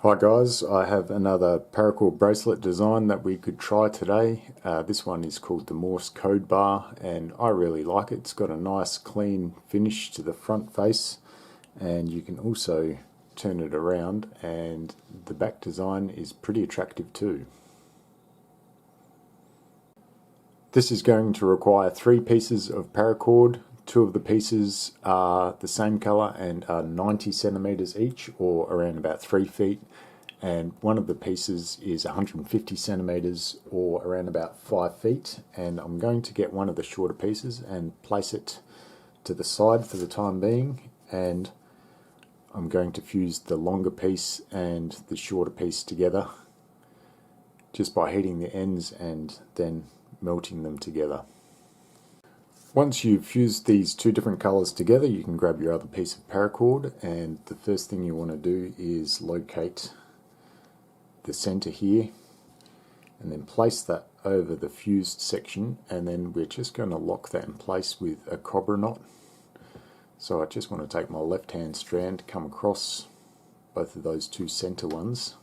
Hi guys, I have another Paracord bracelet design that we could try today. This one is called the Morse code bar and I really like it. It's got a nice clean finish to the front face and you can also turn it around and the back design is pretty attractive too. This is going to require 3 pieces of paracord. 2 of the pieces are the same colour and are 90 centimetres each, or around about 3 feet, and one of the pieces is 150 centimetres or around about 5 feet, and I'm going to get one of the shorter pieces and place it to the side for the time being, and I'm going to fuse the longer piece and the shorter piece together just by heating the ends and then melting them together. Once you've fused these 2 different colours together, you can grab your other piece of paracord, and the first thing you want to do is locate the centre here and then place that over the fused section, and then we're just going to lock that in place with a cobra knot. So I just want to take my left hand strand, come across both of those 2 centre ones,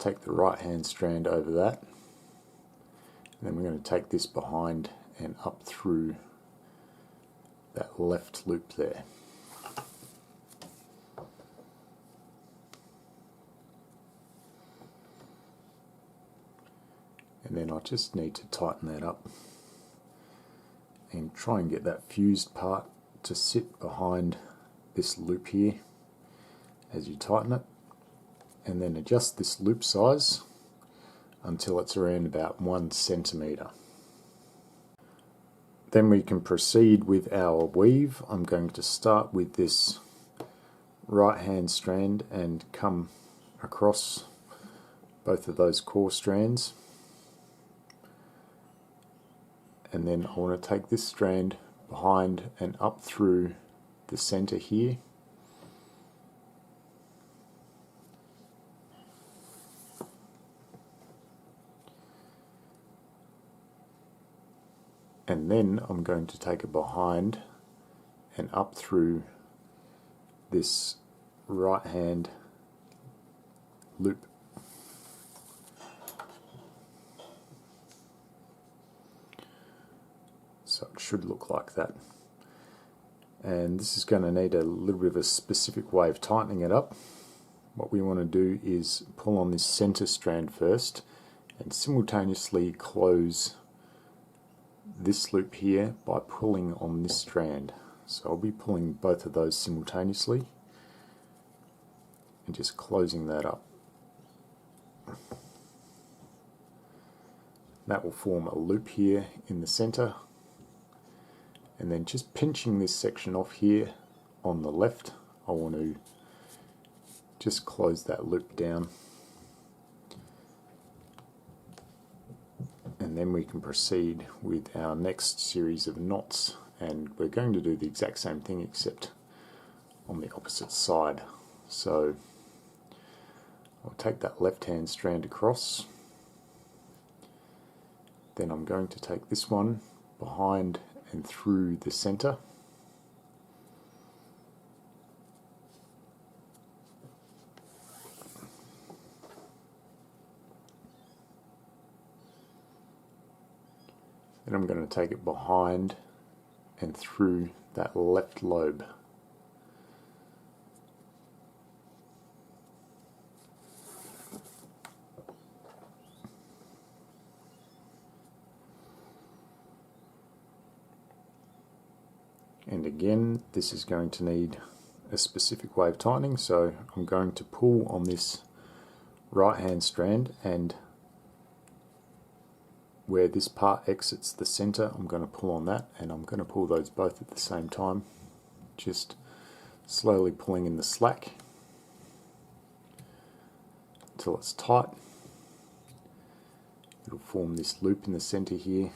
take the right hand strand over that, and then we're going to take this behind and up through that left loop there. And then I just need to tighten that up and try and get that fused part to sit behind this loop here as you tighten it, and then adjust this loop size until it's around about 1 centimetre. Then we can proceed with our weave. I'm going to start with this right hand strand and come across both of those core strands, and then I want to take this strand behind and up through the center here, and then I'm going to take it behind and up through this right hand loop. So it should look like that. And this is going to need a little bit of a specific way of tightening it up. What we want to do is pull on this center strand first and simultaneously close this loop here by pulling on this strand. So I'll be pulling both of those simultaneously and just closing that up. That will form a loop here in the center, and then just pinching this section off here on the left, I want to just close that loop down, and then we can proceed with our next series of knots, and we're going to do the exact same thing except on the opposite side. So I'll take that left hand strand across, then I'm going to take this one behind and through the center, then I'm going to take it behind and through that left lobe. And again, this is going to need a specific way of tightening, so I'm going to pull on this right hand strand, and where this part exits the center, I'm going to pull on that, and I'm going to pull those both at the same time, just slowly pulling in the slack until it's tight. It'll form this loop in the center here,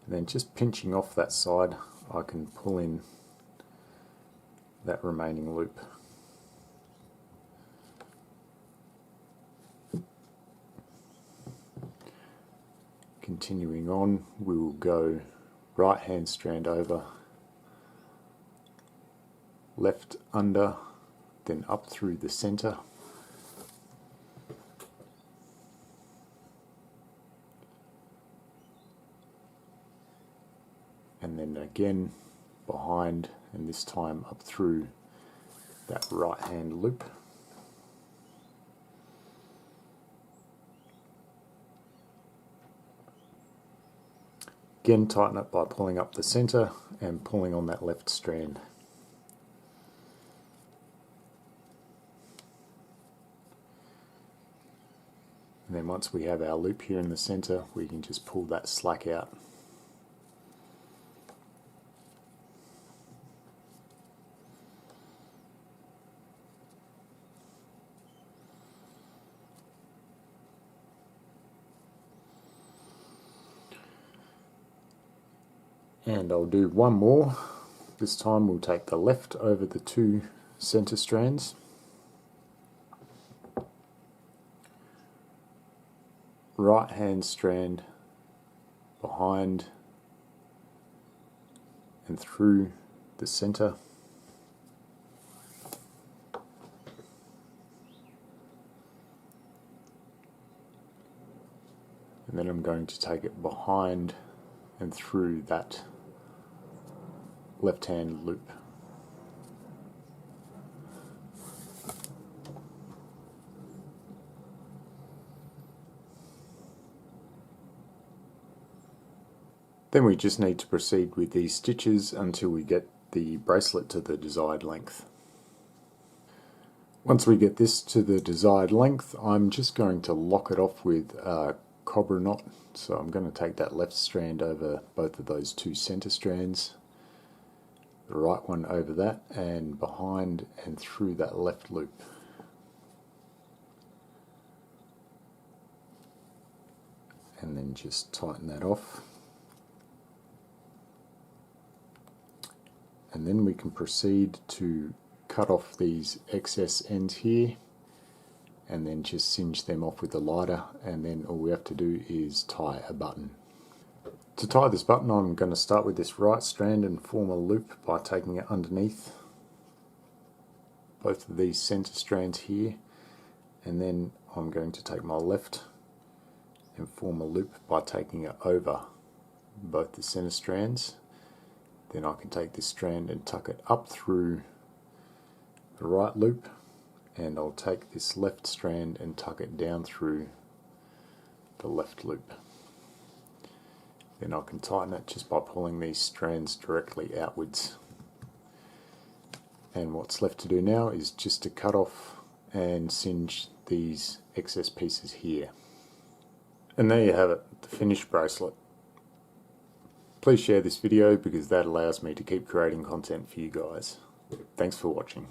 and then just pinching off that side, I can pull in that remaining loop. Continuing on, we will go right hand strand over, left under, then up through the center, and then again behind, and this time up through that right hand loop. Again, tighten it by pulling up the center and pulling on that left strand. And then once we have our loop here in the center, we can just pull that slack out. And I'll do one more. This time we'll take the left over the two center strands. Right hand strand behind and through the center. And then I'm going to take it behind and through that left hand loop. Then we just need to proceed with these stitches until we get the bracelet to the desired length. Once we get this to the desired length, I'm just going to lock it off with a cobra knot. So I'm going to take that left strand over both of those two center strands, the right one over that, and behind and through that left loop. And then just tighten that off. And then we can proceed to cut off these excess ends here and then just singe them off with the lighter, and then all we have to do is tie a button. To tie this button, I'm going to start with this right strand and form a loop by taking it underneath both of these center strands here, and then I'm going to take my left and form a loop by taking it over both the center strands. Then I can take this strand and tuck it up through the right loop, and I'll take this left strand and tuck it down through the left loop. Then I can tighten it just by pulling these strands directly outwards. And what's left to do now is just to cut off and singe these excess pieces here. And there you have it, the finished bracelet. Please share this video because that allows me to keep creating content for you guys. Thanks for watching.